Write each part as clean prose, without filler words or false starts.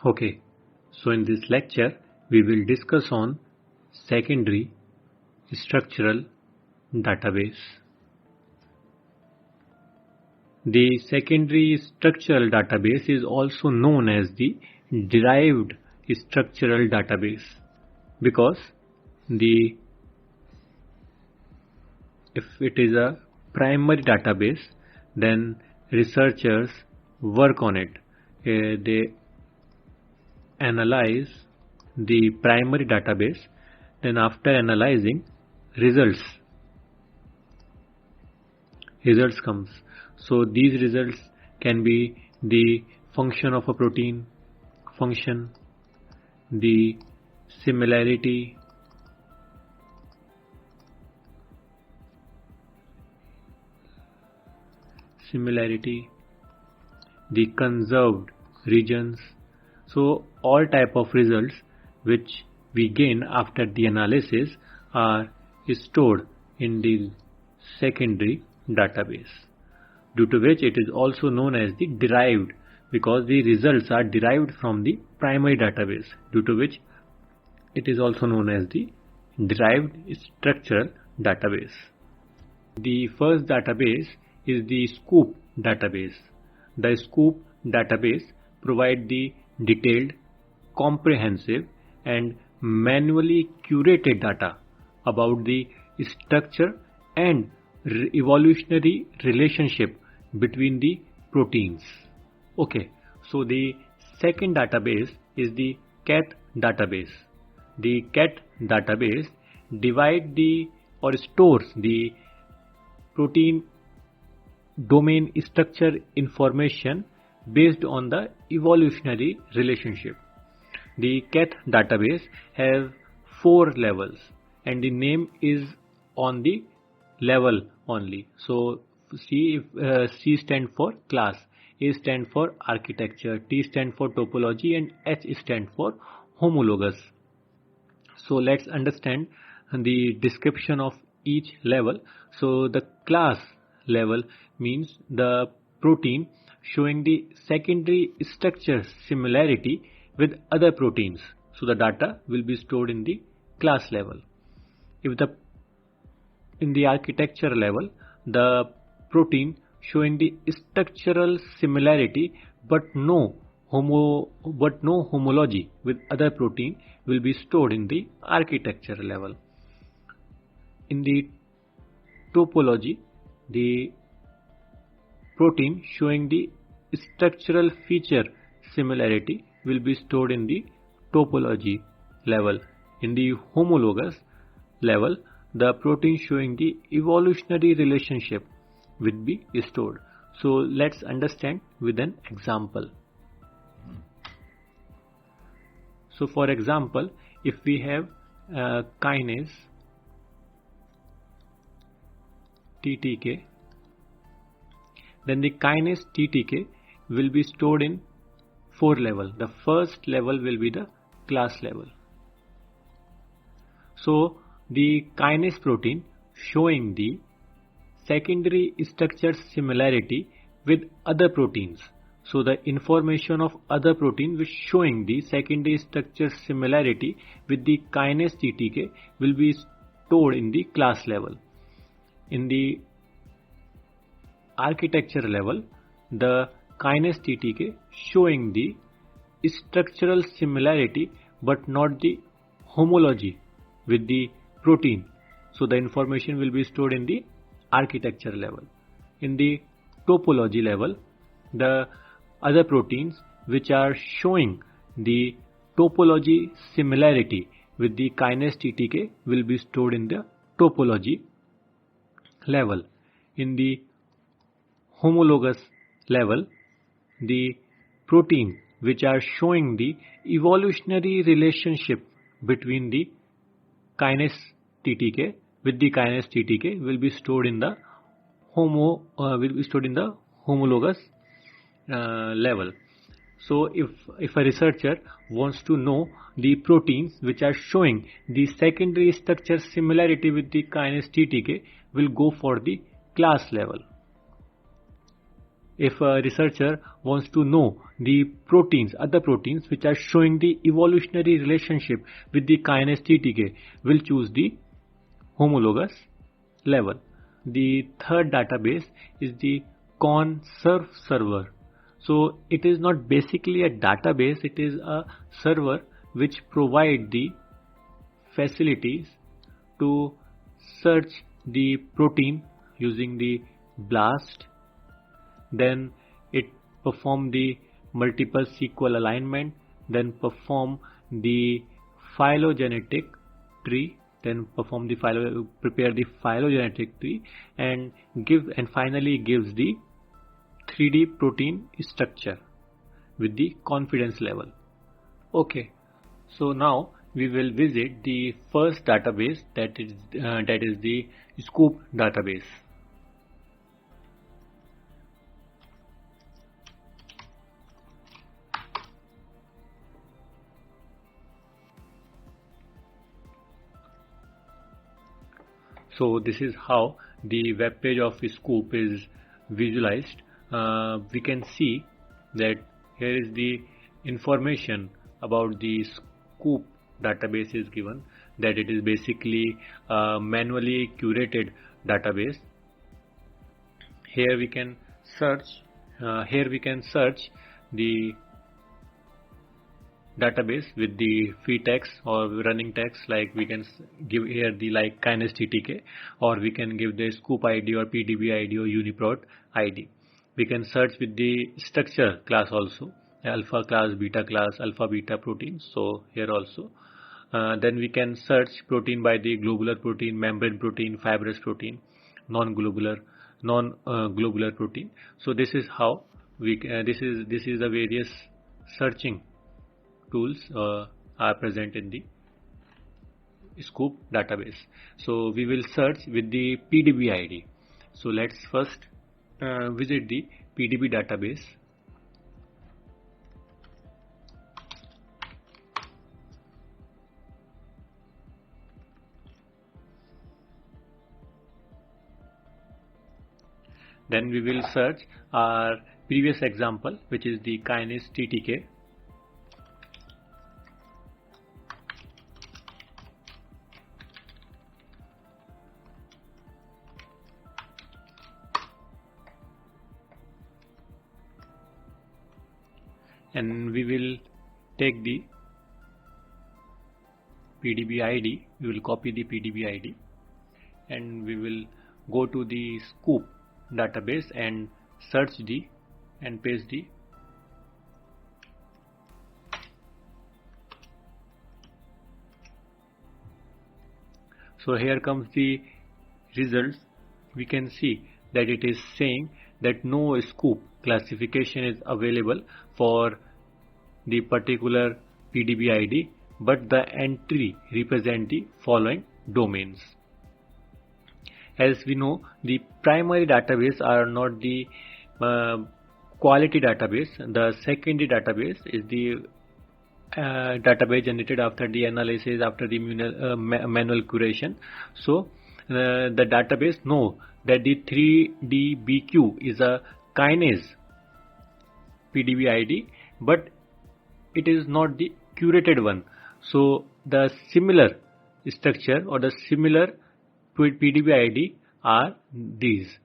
Okay, so in this lecture we will discuss on secondary structural database. The secondary structural database is also known as the derived structural database because if it is a primary database, then researchers work on it. They analyze the primary database, then after analyzing results comes. So these results can be the function of a protein, the similarity, the conserved regions. So all type of results which we gain after the analysis are stored in the secondary database, due to which it is also known as the derived, because the results are derived from the primary database, due to which it is also known as the derived structural database. The first database is the Scoop database. The Scoop database provides the detailed, comprehensive and manually curated data about the structure and evolutionary relationship between the proteins. Okay, so the second database is the Cat database. The Cat database stores the protein domain structure information based on the evolutionary relationship. The Cat database has 4 levels and the name is on the level only. So C stand for class, A stand for architecture, T stand for topology and H stand for homologous. So let's understand the description of each level. So the class level means the protein showing the secondary structure similarity with other proteins. So the data will be stored in the class level. In the architecture level, the protein showing the structural similarity but no homology with other protein will be stored in the architecture level. In the topology, the protein showing the structural feature similarity will be stored in the topology level. In the homologous level, the protein showing the evolutionary relationship will be stored. So let's understand with an example. So for example, if we have kinase TTK, then the kinase TTK will be stored in 4 levels. The first level will be the class level. So the kinase protein showing the secondary structure similarity with other proteins. So the information of other protein which showing the secondary structure similarity with the kinase TTK will be stored in the class level. In the architecture level, the kinase TTK showing the structural similarity but not the homology with the protein. So the information will be stored in the architecture level. In the topology level, the other proteins which are showing the topology similarity with the kinase TTK will be stored in the topology level. In the homologous level, the protein which are showing the evolutionary relationship between the kinase TTK with the kinase TTK will be stored in the homologous level. So if a researcher wants to know the proteins which are showing the secondary structure similarity with the kinase TTK, will go for the class level. if a researcher wants to know the proteins, other proteins which are showing the evolutionary relationship with the kinase TTK, will choose the homologous level. The third database is the conserve server. So it is not basically a database, it is a server which provide the facilities to search the protein using the BLAST. Then it perform the multiple sequel alignment, then perform the phylogenetic tree, then prepare the phylogenetic tree, and finally gives the 3D protein structure with the confidence level. Okay, so now we will visit the first database, that is the SCOOP database. So this is how the web page of SCOOP is visualized. We can see that here is the information about the SCOOP database is given, that it is basically a manually curated database. Here we can search the database with the free text or running text, like we can give here the like kinase TTK, or we can give the SCOOP ID or PDB ID or UniProt ID. We can search with the structure class also, alpha class, beta class, alpha beta proteins. So here also then we can search protein by the globular protein, membrane protein, fibrous protein, non-globular protein. So this is how we this is the various searching tools are present in the SCOOP database. So we will search with the PDB ID. So let's first visit the PDB database. Then we will search our previous example, which is the kinase TTK. And we will take the PDB ID, we will copy the PDB ID, and we will go to the SCOOP database and search and paste the so here comes the results. We can see that it is saying that no SCOOP classification is available for the particular PDB ID, but the entry represent the following domains. As we know, the primary database are not the quality database. The secondary database is the database generated after the analysis, after the manual curation. So the database know that the 3DBQ is a kinase PDB ID, but it is not the curated one. So the similar structure or the similar PDB ID are these.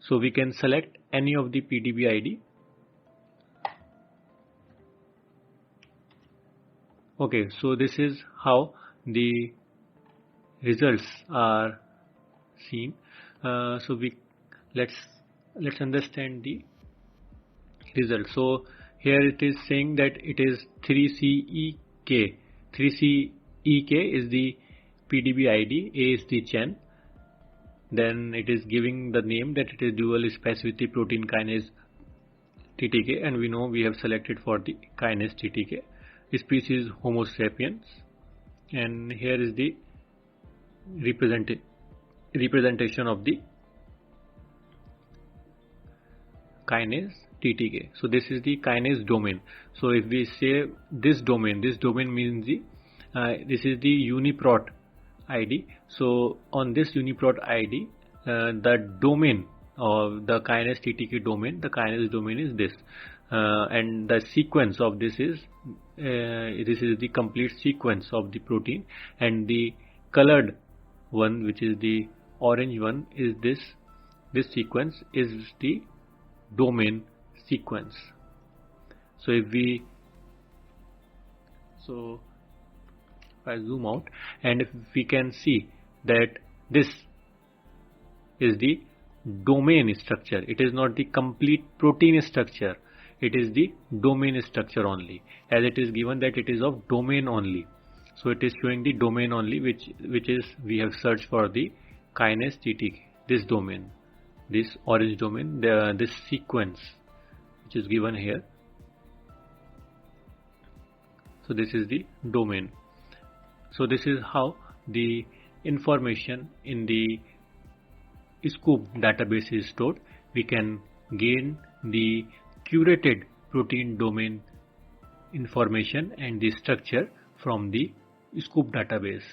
So we can select any of the PDB ID. Okay, so this is how the results are seen. So let's understand the result. So here it is saying that it is 3CEK. 3CEK is the PDB ID, A is the chain. Then it is giving the name that it is dual specificity protein kinase TTK, and we know we have selected for the kinase TTK. Species Homo sapiens, and here is the representation of the kinase TTK. So this is the kinase domain. So if we say this domain means the this is the UniProt ID. So on this UniProt ID, the domain of the kinase TTK domain. The kinase domain is this, and the sequence of this is the complete sequence of the protein, and the colored one, which is the orange one, is this sequence is the domain sequence. So if I zoom out, and if we can see that this is the domain structure, it is not the complete protein structure, it is the domain structure only, as it is given that it is of domain only. So it is showing the domain only, which is we have searched for the kinase TTK, this domain, this orange domain, this sequence which is given here. So this is the domain. So this is how the information in the SCOOP database is stored. We can gain the curated protein domain information and the structure from the SCOOP database.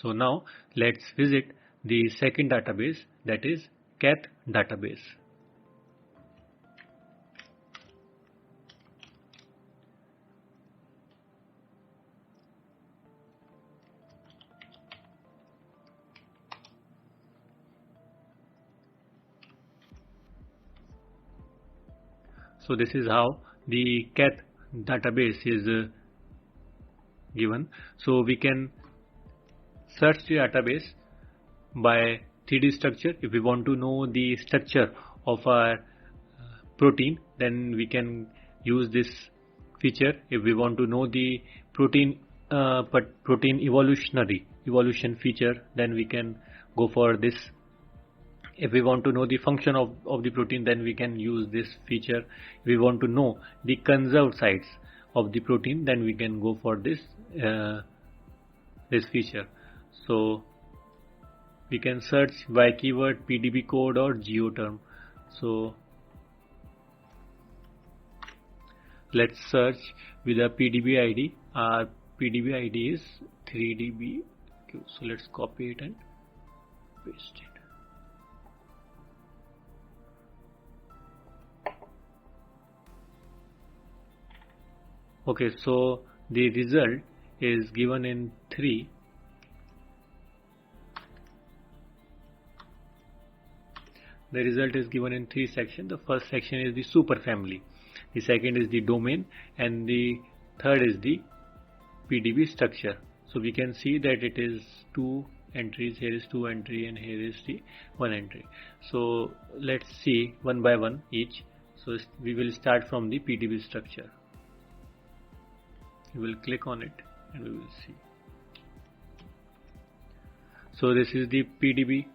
So now let's visit the second database, that is Cath database. So this is how the Cath database is given. So we can search the database by 3D structure. If we want to know the structure of our protein, then we can use this feature. If we want to know the protein evolution feature, then we can go for this. If we want to know the function of the protein, then we can use this feature. If we want to know the conserved sites of the protein, then we can go for this feature. So we can search by keyword, PDB code or geoterm. So let's search with a PDB ID. Our PDB ID is 3DB. So let's copy it and paste it. Okay, so the result is given in 3. The result is given in 3 sections. The first section is the superfamily, the second is the domain, and the third is the PDB structure. So we can see that it is 2 entries. Here is 2 entry and here is the 1 entry. So let's see one by one each. So we will start from the PDB structure. We will click on it and we will see. So this is the PDB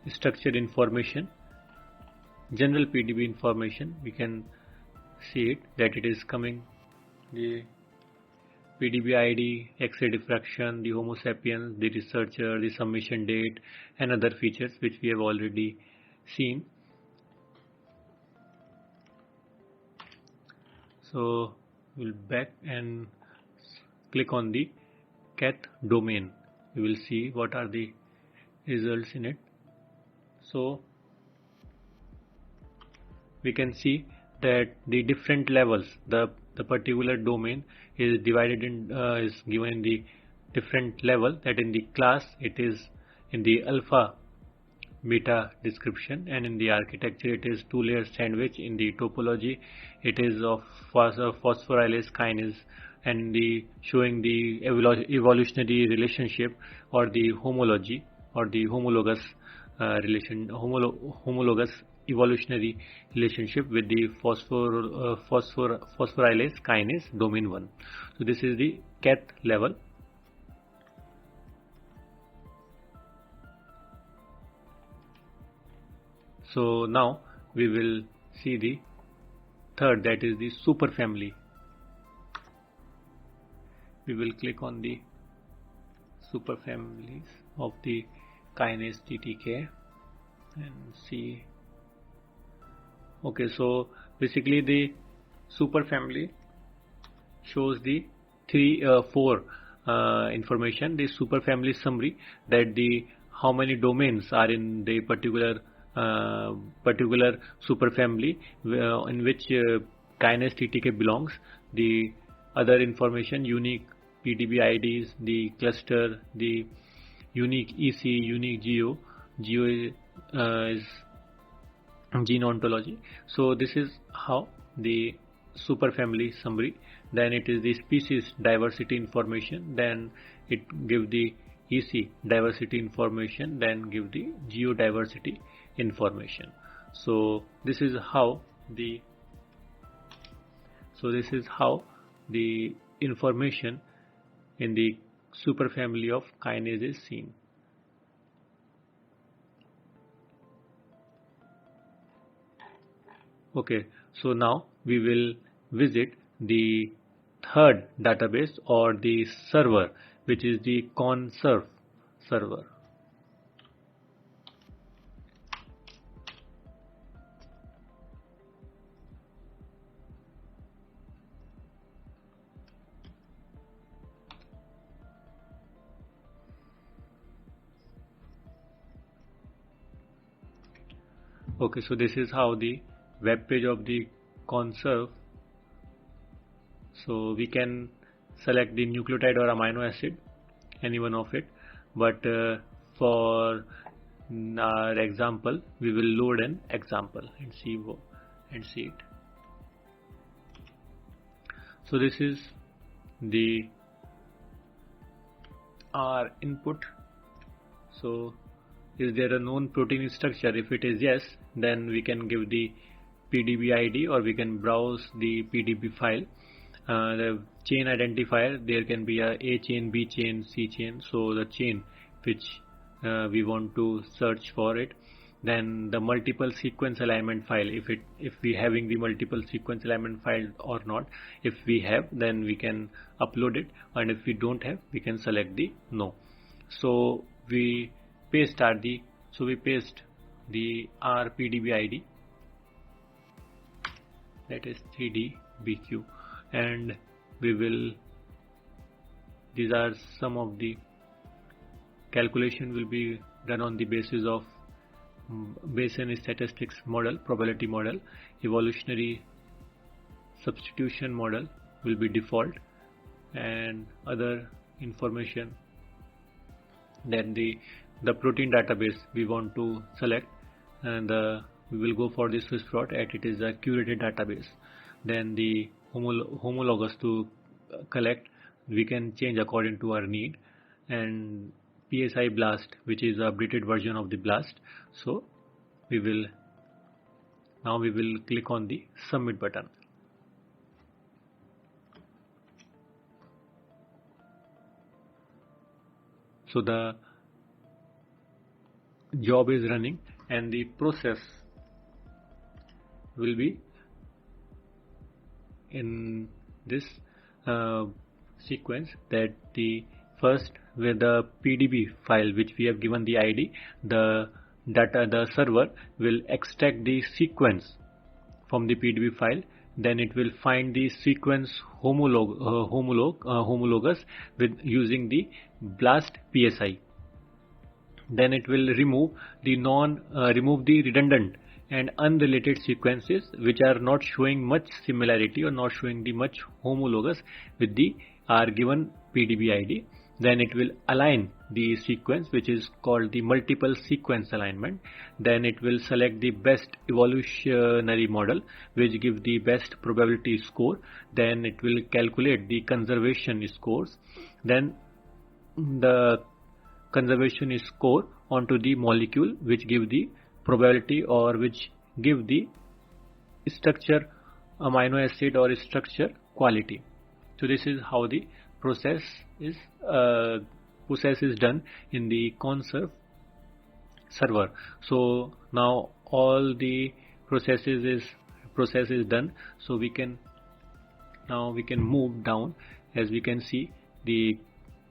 structure information, general PDB information. We can see it that it is coming, the PDB ID, X-ray diffraction, the Homo sapiens, the researcher, the submission date, and other features which we have already seen. So we'll back and click on the Cath domain. We will see what are the results in it. So we can see that the different levels, the particular domain is divided in is given in the different level, that in the class it is in the alpha beta description, and in the architecture it is 2-layer sandwich. In the topology it is of phosphorylase kinase, and the showing the evolutionary relationship or the homology or the homologous homologous evolutionary relationship with the phosphorylase kinase domain 1. So this is the Cath level. So now we will see the third, that is the superfamily. We will click on the superfamilies of the kinase TTK and see. Okay, so basically the superfamily shows the 4 information. The superfamily summary, that the how many domains are in the particular particular superfamily in which kinase TTK belongs, the other information, unique PDB IDs, the cluster, the unique EC, unique geo is gene ontology. So this is how the superfamily summary. Then it is the species diversity information, then it give the EC diversity information, then give the geodiversity information. So this is how the information in the superfamily of kinase is seen. Okay, so now we will visit the third database or the server, which is the Conserve server. Okay, so this is how the web page of the Conserve. So we can select the nucleotide or amino acid, any one of it, but for our example we will load an example and see it. So this is the our input. So is there a known protein structure? If it is yes, then we can give the PDB ID or we can browse the PDB file. The chain identifier, there can be a chain, B chain, C chain, so the chain which we want to search for it. Then the multiple sequence alignment file, if we having the multiple sequence alignment file or not. If we have, then we can upload it, and if we don't have, we can select the no. So we paste the R PDB ID, that is 3DBQ, and these are some of the calculation will be done on the basis of Bayesian statistics model, probability model, evolutionary substitution model will be default, and other information. Then the protein database we want to select, and we will go for the Swiss plot, and it is a curated database. Then the homologous to collect, we can change according to our need, and PSI BLAST, which is a updated version of the BLAST. So we will click on the submit button. So the job is running, and the process will be in this sequence, that the first, with the PDB file which we have given the ID, the server will extract the sequence from the PDB file. Then it will find the sequence homologous with using the BLAST PSI. Then it will remove the redundant and unrelated sequences which are not showing much similarity or not showing the much homologous with the given PDB ID. Then it will align the sequence, which is called the multiple sequence alignment. Then it will select the best evolutionary model which give the best probability score. Then it will calculate the conservation scores. Then the conservation score onto the molecule which give the probability or which give the structure, amino acid or structure quality. So this is how the process is done in the Conserve server. So now all the process is done. So we can move down. As we can see, the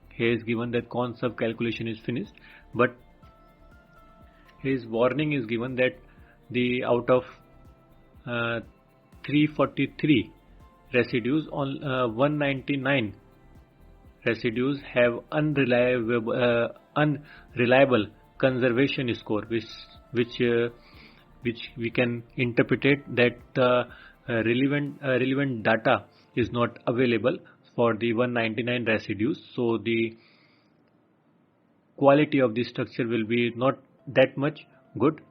here is given that Conserve calculation is finished, but his warning is given that the out of 343 residues, on 199 residues have unreliable conservation score, which which we can interpret it that the relevant data is not available for the 199 residues, so the quality of the structure will be not that much good.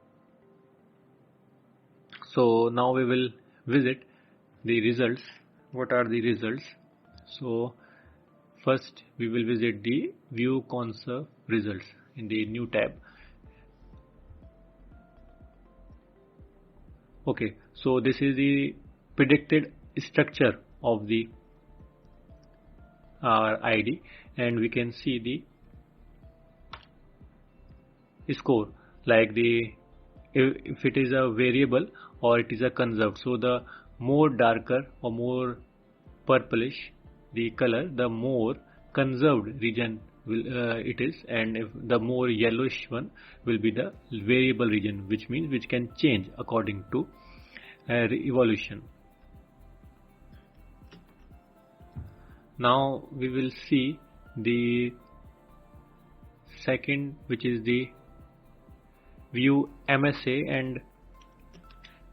So now we will visit the results. What are the results? So first we will visit the view conserve results in the new tab. Okay, so this is the predicted structure of the ID, and we can see the score, like if it is a variable or it is a conserved. So the more darker or more purplish the color, the more conserved region will it is, and if the more yellowish one will be the variable region, which means which can change according to evolution. Now we will see the second, which is the view MSA, and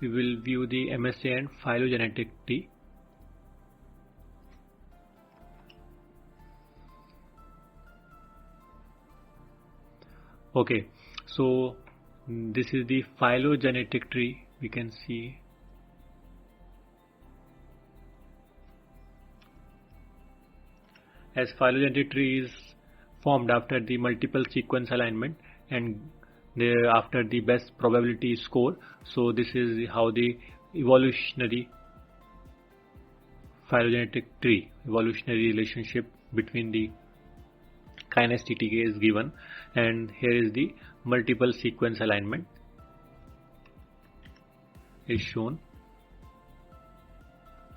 we will view the MSA and phylogenetic tree. Okay, so this is the phylogenetic tree. We can see as phylogenetic tree is formed after the multiple sequence alignment and after the best probability score. So this is how the evolutionary phylogenetic tree, evolutionary relationship between the kinase TTK is given, and here is the multiple sequence alignment is shown.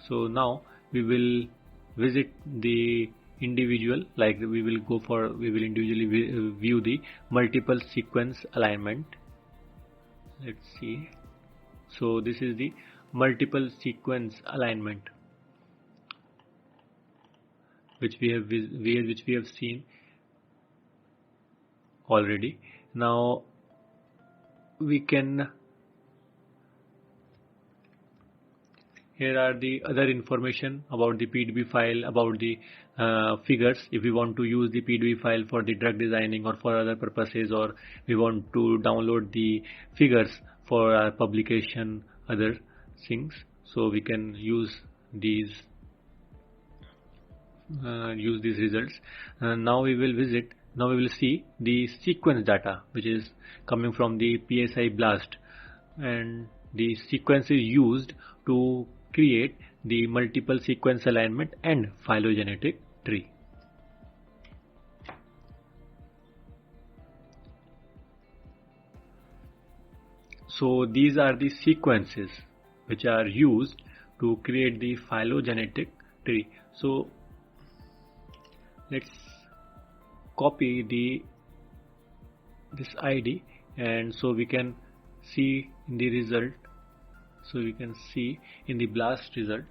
So now we will visit the individual, like we will individually view the multiple sequence alignment. Let's see. So this is the multiple sequence alignment which we have seen already. Now we can, here are the other information about the PDB file, about the figures. If we want to use the PDB file for the drug designing or for other purposes, or we want to download the figures for our publication, other things, so we can use these results. Now we will see the sequence data which is coming from the PSI BLAST, and the sequence is used to create the multiple sequence alignment and phylogenetic tree. So these are the sequences which are used to create the phylogenetic tree. So let's copy this ID, and so we can see in the result. So we can see in the BLAST result,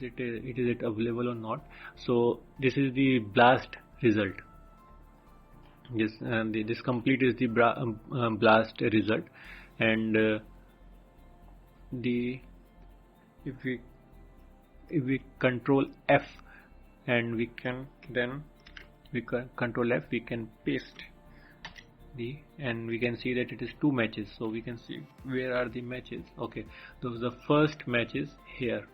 is it available or not. So this is the BLAST result. Yes, and this complete is the BLAST result, and if we control F, and we can control F, we can paste and we can see that it is 2 matches. So we can see where are the matches. Okay, those are the first matches here.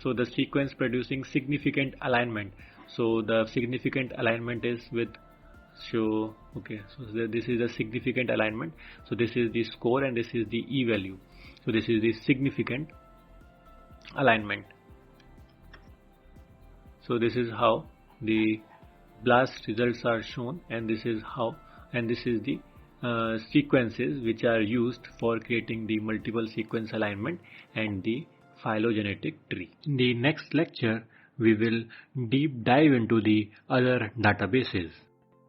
So the sequence producing significant alignment. So the significant alignment is with okay, so this is the significant alignment. So this is the score and this is the E value. So this is the significant alignment. So this is how the BLAST results are shown, and this is the sequences which are used for creating the multiple sequence alignment and the phylogenetic tree. In the next lecture, we will deep dive into the other databases.